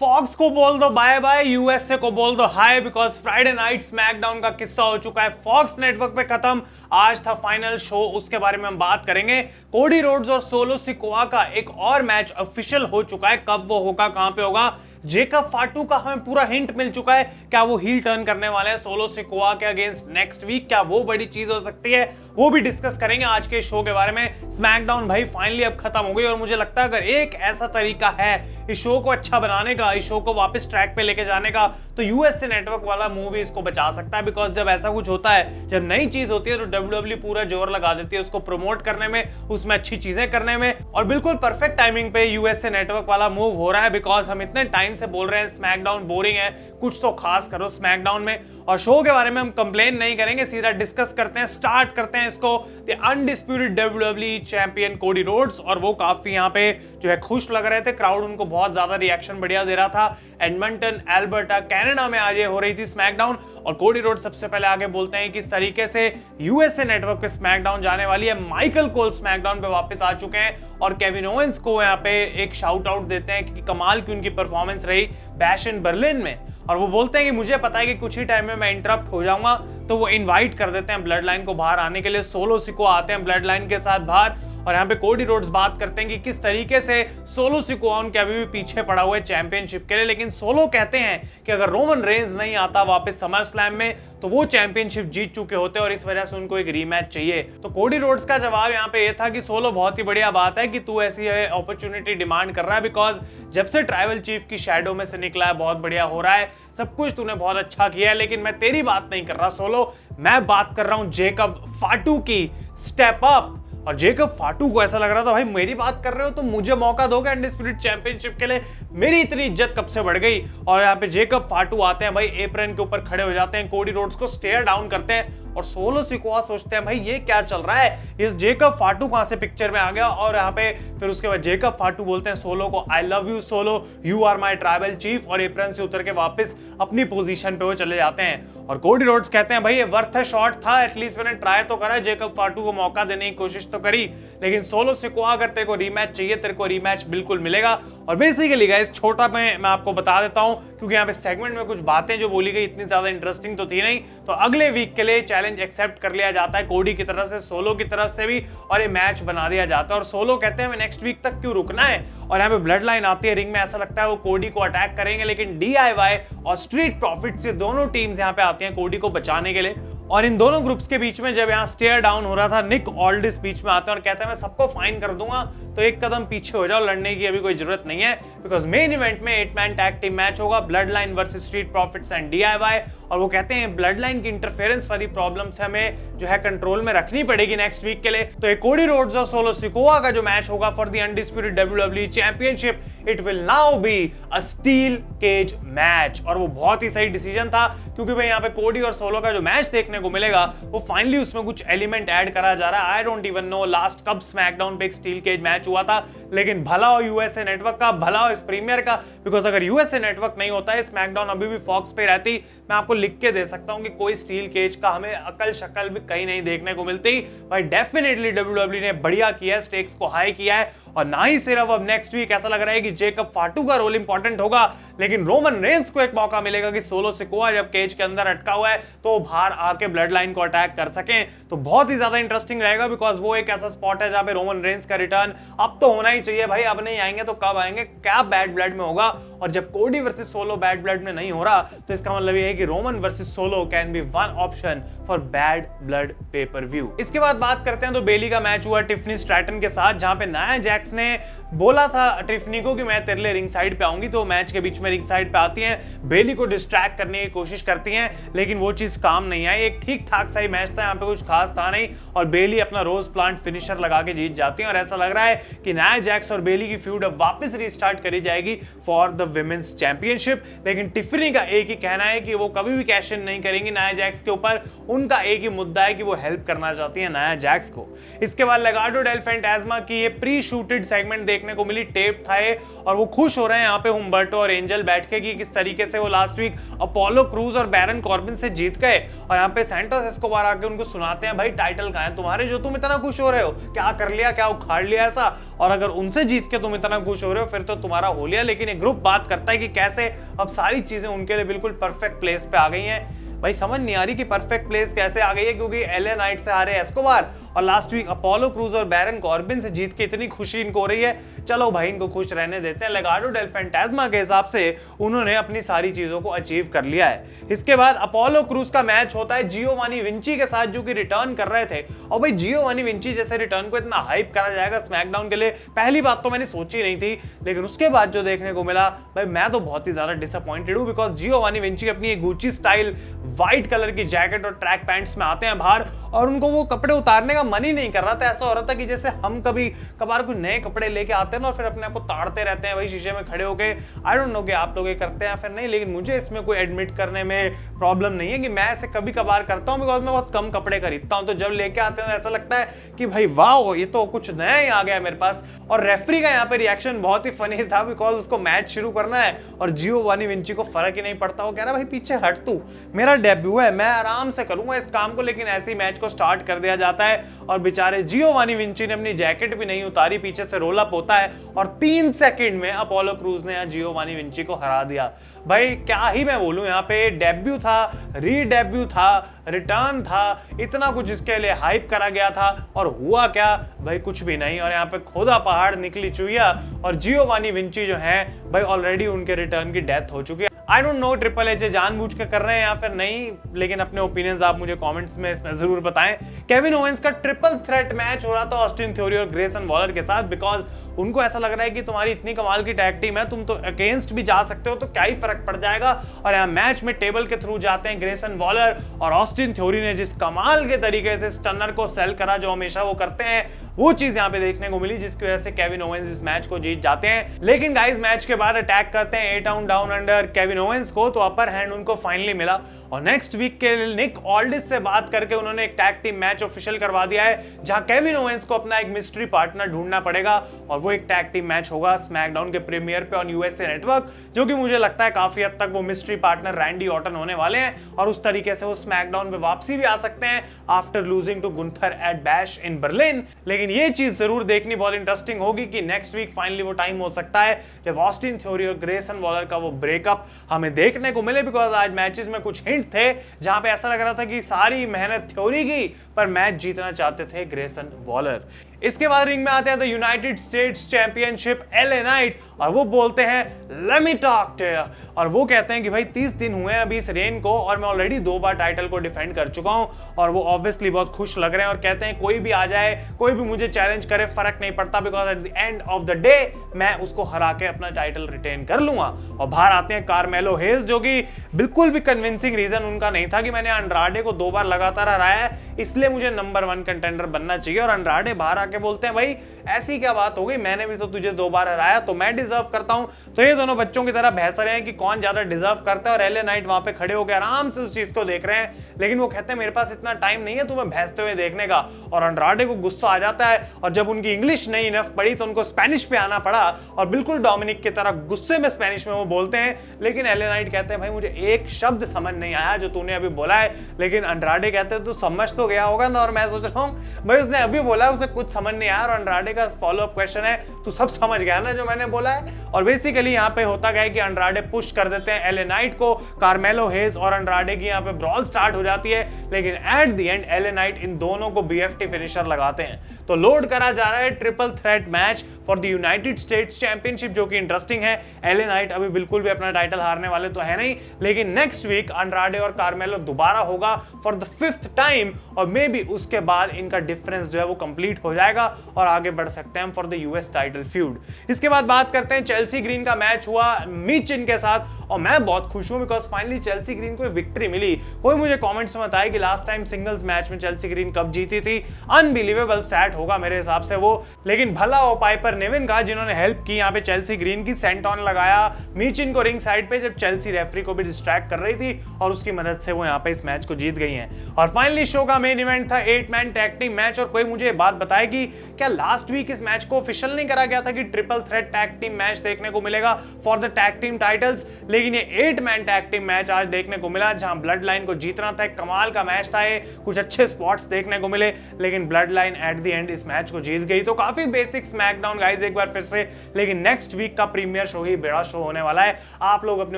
Fox को बोल दो बाय बाय, यूएसए को बोल दो हाय, बिकॉज फ्राइडे नाइट स्मैकडाउन का किस्सा हो चुका है फॉक्स नेटवर्क पे खत्म। आज था फाइनल शो, उसके बारे में हम बात करेंगे। कोडी रोड्स और सोलो सिकोआ का एक और मैच ऑफिशियल हो चुका है, कब वो होगा, कहां पे होगा। जेकब फाटू का हमें पूरा हिंट मिल चुका है, क्या वो हील टर्न करने वाले हैं सोलो सिकोआ के अगेंस्ट नेक्स्ट वीक, क्या वो बड़ी चीज हो सकती है, वो भी डिस्कस करेंगे आज के शो के बारे में। स्मैकडाउन भाई फाइनली अब खत्म हो गई और मुझे लगता है अगर एक ऐसा तरीका है इस शो को अच्छा बनाने का, इस शो को वापस ट्रैक पे लेके जाने का, तो यूएसए नेटवर्क वाला मूवी इसको बचा सकता है। बिकॉज जब ऐसा कुछ होता है, जब नई चीज होती है, तो डब्ल्यूडब्ल्यू पूरा जोर लगा देती है उसको प्रमोट करने में, उसमें अच्छी चीजें करने में, और बिल्कुल परफेक्ट टाइमिंग पे यूएसए नेटवर्क वाला मूव हो रहा है। बिकॉज हम इतने टाइम से बोल रहे हैं स्मैकडाउन बोरिंग है, कुछ तो खास करो स्मैकडाउन में। और शो के बारे में हम कंप्लेन नहीं करेंगे, सीधा डिस्कस करते हैं, स्टार्ट करते हैं इसको। The undisputed WW champion Cody Rhodes, और वो काफी यहाँ पे जो है खुश लग रहे थे, क्राउड उनको बहुत ज्यादा रिएक्शन बढ़िया दे रहा था। एडमंटन, एल्बर्टा, कनाडा में आज ये हो रही थी स्मैकडाउन, और कोडी रोड्स सबसे पहले आगे बोलते हैं किस तरीके से यूएसए नेटवर्क पे स्मैकडाउन जाने वाली है। माइकल कोल स्मैकडाउन पे वापस आ चुके हैं, और केविन ओवेंस को यहाँ पे एक शाउट आउट देते हैं कि कमाल की उनकी परफॉर्मेंस रही बैश इन बर्लिन में। और वो बोलते हैं कि मुझे पता है कि कुछ ही टाइम में मैं इंटरप्ट हो जाऊंगा, तो वो इनवाइट कर देते हैं ब्लड लाइन को बाहर आने के लिए। सोलो सिकोआ आते हैं ब्लड लाइन के साथ बाहर, और यहाँ पे कोडी रोड्स बात करते हैं कि किस तरीके से सोलो सिकोआ उनके अभी भी पीछे पड़ा हुआ है चैंपियनशिप के लिए। लेकिन सोलो कहते हैं कि अगर रोमन रेंज नहीं आता वापस समर स्लैम में, तो वो चैंपियनशिप जीत चुके होते, और इस वजह से उनको एक रीमैच चाहिए। तो कोडी रोड्स का जवाब यहाँ पे ये था कि सोलो बहुत ही बढ़िया बात है कि तू ऐसी अपॉर्चुनिटी डिमांड कर रहा है, बिकॉज जब से ट्राइबल चीफ की शैडो में से निकला है बहुत बढ़िया हो रहा है, सब कुछ तूने बहुत अच्छा किया है। लेकिन मैं तेरी बात नहीं कर रहा सोलो, मैं बात कर रहा हूं जेकब फाटू की। Step up. और जेकब फाटू को ऐसा लग रहा था भाई मेरी बात कर रहे हो तो मुझे मौका दोगे अनडिस्प्यूटेड चैंपियनशिप के लिए, मेरी इतनी इज्जत कब से बढ़ गई। और यहाँ पे जेकब फाटू आते हैं भाई, एप्रन के ऊपर खड़े हो जाते हैं, कोडी रोड्स को स्टेयर डाउन करते हैं, और सोलो सिकोआ सोचते हैं भाई ये क्या चल रहा है, ये जेकब फाटू कहां से पिक्चर में आ गया। और यहाँ पे फिर उसके बाद जेकब फाटू बोलते हैं सोलो को I love you Solo, you are my tribal chief, और एप्रन से उतर के वापस अपनी पोजीशन पे वो चले जाते हैं। और कोडी रोड्स कहते हैं भाई ये वर्थ है शॉट था, एटलीस्ट मैंने ट्राई तो करा, जेकब फाटू को मौका देने की कोशिश तो करी। लेकिन सोलो सिकोआ अगर तेरे को रीमैच चाहिए, तेरे को रीमैच बिल्कुल मिलेगा। और बेसिकली गाइस छोटा मैं आपको बता देता हूं, क्योंकि यहाँ पे सेगमेंट में कुछ बातें जो बोली गई इतनी ज्यादा इंटरेस्टिंग तो थी नहीं, तो अगले वीक के लिए चैलेंज एक्सेप्ट कर लिया जाता है कोडी की तरफ से, सोलो की तरफ से भी, और ये मैच बना दिया जाता है। और सोलो कहते हैं हमें नेक्स्ट वीक तक क्यों रुकना है। और यहाँ पे ब्लड लाइन आती है रिंग में, ऐसा लगता है वो कोडी को अटैक करेंगे, लेकिन DIY और स्ट्रीट प्रॉफिट से दोनों टीम्स यहाँ पे आती हैं कोडी को बचाने के लिए। और इन दोनों ग्रुप्स के बीच में जब यहाँ स्टेयर डाउन हो रहा था, निक ऑल्डिस बीच में आते हैं और कहते हैं मैं सबको फाइन कर दूंगा, तो एक कदम पीछे हो जाओ, लड़ने की अभी कोई जरूरत नहीं है। बिकॉज मेन इवेंट में 8 मैन टैग टीम मैच होगा, blood line versus street profits and DIY। और वो कहते हैं ब्लड लाइन की इंटरफेरेंस वाली प्रॉब्लम्स हमें जो है कंट्रोल में रखनी पड़ेगी नेक्स्ट वीक के लिए। तो एक कोडी रोड्स और सोलो सिकोआ का जो मैच होगा for the undisputed WWE championship, it will now be a steel cage match. और वो बहुत ही सही डिसीजन था, क्योंकि भाई यहाँ पे कोडी और सोलो का जो मैच देखने को मिलेगा, वो फाइनली उसमें कुछ एलिमेंट ऐड करा जा रहा है। I don't even know last कब स्मैकडाउन पे एक स्टील केज मैच हुआ था, लेकिन भला हो यूएसए नेटवर्क का, भला हो इस प्रीमियर का। बिकॉज अगर यूएसए नेटवर्क नहीं होता है, स्मैकडाउन अभी भी फॉक्स पे रहती, मैं आपको लिख के दे सकता हूं कि कोई स्टील केज का हमें अकल शक्ल भी कहीं नहीं देखने को मिलती। भाई डेफिनेटली WWE ने बढ़िया किया है, स्टेक्स को हाई किया है। और ना ही सिर्फ अब नेक्स्ट वीक ऐसा लग रहा है कि जेकब फाटू का रोल इंपॉर्टेंट होगा, लेकिन रोमन रेंस को एक मौका मिलेगा कि सोलो सिकोआ जब केज के अंदर अटका हुआ है तो बाहर आके ब्लड लाइन को अटैक कर सकें। तो बहुत ही ज्यादा इंटरेस्टिंग रहेगा, बिकॉज वो एक ऐसा स्पॉट है जहां पे रोमन रेंस का रिटर्न अब तो होना ही चाहिए भाई। अब नहीं आएंगे तो कब आएंगे, क्या बैड ब्लड में होगा। और जब कोडी वर्सेस सोलो बैड ब्लड में नहीं हो रहा, तो इसका मतलब ये है कि Roman versus solo can be one option for bad blood pay per view. इसके बाद बात करते हैं तो बेली का मैच हुआ टिफनी स्ट्रैटन के साथ, जहां पे नाया जैक्स ने बोला था टिफनी को कि मैं तेरे लिए रिंग साइड पे आऊंगी, तो मैच के बीच में रिंग साइड पे आती हैं, बेली को डिस्ट्रैक्ट करने की कोशिश करती हैं, लेकिन वो चीज काम नहीं आई। एक ठीक ठाक सही मैच था, यहाँ पे कुछ खास था नहीं, और बेली अपना रोज प्लांट फिनिशर लगा के जीत जाती है। और ऐसा लग रहा है कि नाया जैक्स और बेली की फ्यूड अब वापस रीस्टार्ट करी जाएगी फॉर द विमेंस चैंपियनशिप। लेकिन टिफनी का एक ही कहना है कि वो कभी भी कैश इन नहीं करेंगी नाया जैक्स के ऊपर, उनका एक ही मुद्दा है कि वो हेल्प करना चाहती है नाया जैक्स को। इसके बाद लेगार्डो डेल फैंटास्मा की ये प्री शूटेड सेगमेंट देखने को मिली, टेप था ये, और वो खुश हो रहे हैं यहाँ पे हुम्बर्टो और एंजल एंजल बैठ के कि किस तरीके से वो लास्ट वीक अपोलो क्रूज और बैरन कॉर्बिन से जीत गए, और यहाँ पे सैंटोस एस्कोबार आके उनको सुनाते हैं भाई टाइटल कहाँ है तुम्हारे जो तुम इतना खुश हो रहे हो, क्या कर लिया, क्या उखाड़ लिया ऐसा, और अगर उनसे जीत के तुम इतना खुश हो रहे हो फिर तो तुम्हारा हो लिया। लेकिन ये ग्रुप बात करता है कि कैसे अब सारी चीजें उनके लिए बिल्कुल परफेक्ट प्लेस पे आ गई हैं। भाई समझ नहीं आ रही कि परफेक्ट प्लेस कैसे आ गई है, क्योंकि एलए नाइट से हारे एस्कोबार और लास्ट वीक अपोलो क्रूज और बैरन कॉर्बिन से जीत के इतनी खुशी इनको हो रही है। चलो भाई इनको खुश रहने देते हैं। लेगार्डो डेल फैंटास्मा के हिसाब से उन्होंने अपनी सारी चीजों को अचीव कर लिया है। इसके बाद अपोलो क्रूज का मैच होता है जियोवानी विंची के साथ, जो कि रिटर्न कर रहे थे। और भाई जियोवानी विंची जैसे रिटर्न को इतना हाइप करा जाएगा स्मैकडाउन के लिए, पहली बात तो मैंने सोची नहीं थी, लेकिन उसके बाद जो देखने को मिला भाई मैं तो बहुत ही ज्यादा डिसअपॉइंटेड हूं, बिकॉज जियोवानी विंची अपनी गुच्ची स्टाइल व्हाइट कलर की जैकेट और ट्रैक पैंट्स में आते हैं बाहर, और उनको वो कपड़े उतारने का मन ही नहीं कर रहा था। ऐसा हो रहा था कि जैसे हम कभी कभार कोई नए कपड़े लेके आते हैं ना और फिर अपने आप को ताड़ते रहते हैं भाई शीशे में खड़े होके। आई डोंट नो कि आप लोग ये करते हैं फिर नहीं, लेकिन मुझे इसमें कोई एडमिट करने में प्रॉब्लम नहीं है कि मैं ऐसे कभी कभार करता हूँ, बिकॉज मैं बहुत कम कपड़े खरीदता हूँ। तो जब लेके आते हैं ऐसा लगता है कि भाई वाह ये तो कुछ नया ही आ गया मेरे पास। और रेफरी का यहाँ पे रिएक्शन बहुत ही फनी था, बिकॉज उसको मैच शुरू करना है और जियोवानी विंची को फर्क ही नहीं पड़ता। वो कह रहा भाई पीछे हट तू, मेरा डेब्यू है, मैं आराम से करूंगा इस काम को, लेकिन ऐसे ही मैच को स्टार्ट कर दिया जाता है। और बेचारे जियोवानी विंची ने अपनी जैकेट भी नहीं उतारी, पीछे से रोल अप होता है और 3 सेकंड में अपोलो क्रूज ने जियोवानी विंची को हरा दिया। भाई क्या ही मैं बोलूं, यहाँ पे डेब्यू था, री-डेब्यू था, रिटर्न था, इतना कुछ इसके लिए हाइप करा गया था और हुआ क्या भाई कुछ भी नहीं। और यहाँ पे खोदा पहाड़ निकली चुहिया, और जियोवानी विंची जो है भाई ऑलरेडी उनके रिटर्न की डेथ हो चुकी है। I don't know triple H जानबूझ के कर रहे हैं या फिर नहीं, लेकिन अपने ओपिनियंस आप मुझे कमेंट्स में इसमें जरूर बताएं। केविन ओवेंस का ट्रिपल थ्रेट मैच हो रहा था ऑस्टिन थ्योरी और ग्रेसन वॉलर के साथ, बिकॉज उनको ऐसा लग रहा है कि तुम्हारी इतनी कमाल की टैग टीम है, तुम तो अगेंस्ट भी जा सकते हो, तो क्या ही फर्क पड़ जाएगा। और यहाँ मैच में टेबल के थ्रू जाते हैं ग्रेसन वॉलर, और ऑस्टिन थ्योरी ने जिस कमाल के तरीके से स्टनर को सेल करा जो हमेशा वो करते हैं, वो चीज यहाँ पे देखने को मिली, जिसकी वजह से केविन ओवेंस इस मैच को जीत जाते हैं। लेकिन गाइस मैच के बाद अटैक करते हैं A-Town down under Kevin Owens को, तो अपर हैंड उनको फाइनली मिला। और नेक्स्ट वीक के निक ऑल्डिस से बात करके उन्होंने एक टैग टीम मैच ऑफिशियल करवा दिया है, जहां केविन ओवेंस को अपना एक मिस्ट्री पार्टनर ढूंढना पड़ेगा, और वो एक टैग टीम मैच होगा स्मैकडाउन के प्रीमियर पे ऑन यूएसए नेटवर्क, जो कि मुझे लगता है काफी हद तक वो मिस्ट्री पार्टनर रैंडी ऑर्टन होने वाले हैं, और उस तरीके से वो स्मैकडाउन पे वापसी भी आ सकते हैं after losing to Gunther at Bash in Berlin. लेकिन ये चीज जरूर देखनी बहुत इंटरेस्टिंग होगी कि नेक्स्ट वीक फाइनली वो टाइम हो सकता है जब ऑस्टिन थ्योरी और ग्रेसन वॉलर का वो ब्रेकअप हमें देखने को मिले, बिकॉज आज मैचेस में कुछ हिंट थे जहां पे ऐसा लग रहा था कि सारी मेहनत थ्योरी की, पर मैच जीतना चाहते थे ग्रेसन वॉलर। इसके बाद रिंग में आते हैं the United States championship LA Knight, और वो बोलते हैं let me talk to you, और वो कहते हैं कि भाई 30 दिन हुए हैं अभी इस रेन को, और मैं ऑलरेडी 2 बार टाइटल को डिफेंड कर चुका हूं, और वो ऑब्वियसली बहुत खुश लग रहे हैं और कहते हैं कोई भी आ जाए, कोई भी मुझे चैलेंज करे, फर्क नहीं पड़ता, because at the end of the day मैं उसको हरा के अपना टाइटल रिटेन कर लूंगा। और बाहर आते हैं कार्मेलो हेज, जो कि बिल्कुल भी कन्विंसिंग रीजन उनका नहीं था कि मैंने अंड्राडे को 2 बार लगातार हराया है, इसलिए मुझे नंबर 1 कंटेंडर बनना चाहिए। और अंड्राडे बाहर आके बोलते हैं भाई ऐसी क्या बात हो गई, मैंने भी तो तुझे 2 बार हराया, तो मैं डिजर्व करता हूं। तो ये दोनों बच्चों की तरह बहस रहे हैं कि कौन ज्यादा डिजर्व करता है, और एलए नाइट वहां पे खड़े होकर आराम से उस चीज को देख रहे हैं, लेकिन वो कहते हैं मेरे पास इतना टाइम नहीं है तुम्हें बहसते हुए देखने का। और अंड्राडे को गुस्सा आ जाता है, और जब उनकी इंग्लिश नहीं इनफ पड़ी तो उनको स्पेनिश पे आना पड़ा, और बिल्कुल डोमिनिक की तरह गुस्से में स्पेनिश में वो बोलते हैं। लेकिन एलए नाइट कहते हैं भाई मुझे एक शब्द समझ नहीं आया जो तूने अभी बोला है, लेकिन अंड्राडे कहते हैं तू समझ तो गया होगा ना। और मैं सोच रहा हूँ भाई उसने अभी बोला उसे कुछ समझ नहीं आया, और अंड्राडे का फॉलो अप क्वेश्चन है तू सब समझ गया ना जो मैंने बोला है। और बेसिकली यहाँ पे होता गया कि अंड्राडे पुश कर देते हैं एलए नाइट को, कार्मेलो हेज और अंड्राडे की यहाँ पे ब्रॉल स्टार्ट हो जाती है, लेकिन at the end LA night in दोनों को बीएफटी फिनिशर लगाते हैं। तो लोड करा जा रहा है triple threat match for the United States championship, जो कि इंटरेस्टिंग है। एलए नाइट अभी बिल्कुल भी अपना टाइटल हारने वाले तो है नहीं, लेकिन नेक्स्ट वीक अंड्राडे और कार्मेलो दोबारा होगा फॉर द 5th टाइम, और मे बी उसके बाद इनका डिफरेंस जो है वो कंप्लीट हो जाएगा और आगे बढ़ सकते हैं for the US title feud. इसके बाद बात करते हैं चेल्सी ग्रीन का मैच हुआ मीचिन के साथ, साथ। और मैं बहुत खुश हूं बिकॉज फाइनली चेल्सी ग्रीन को विक्ट्री मिली। कोई मुझे कमेंट्स में बताए कि लास्ट टाइम सिंगल्स मैच में चेल्सी ग्रीन कब जीती थी। अनबिलीवेबल स्टैट होगा मेरे हिसाब से वो, लेकिन भला हो पाइपर नेविन का जिन्होंने हेल्प की यहाँ पे चेल्सी ग्रीन की। सेंटॉन लगाया मीचिन को रिंग साइड पे जब चेल्सी रेफरी को भी डिस्ट्रैक्ट कर रही थी और उसकी मदद से वो यहाँ पे इस मैच को जीत गई हैं। और फाइनली शो का मेन इवेंट था 8 मैन टैग टीम मैच। और कोई मुझे बात बताए कि क्या लास्ट वीक इस मैच को ऑफिशियल नहीं करा गया था कि triple threat tag team match देखने को मिलेगा for the tag team titles, लेकिन ये 8 मैन टैग टीम मैच आज देखने को मिला जहां ब्लड लाइन को जीतना था। कमाल का मैच था ये, कुछ अच्छे स्पॉट्स देखने को मिले, लेकिन blood line at the end इस मैच को जीत गई। तो काफी बेसिक स्मैकडाउन गाइस एक बार फिर से, लेकिन नेक्स्ट वीक का प्रीमियर शो ही बड़ा शो होने वाला है। आप लोग अपने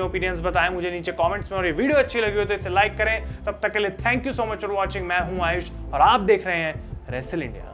ओपिनियंस बताएं मुझे नीचे कमेंट्स में, और ये वीडियो अच्छी लगी हो तो इसे लाइक करें। तब तक के लिए thank you so much for watching. मैं हूं आयुष और आप देख रहे हैं रेसल इंडिया।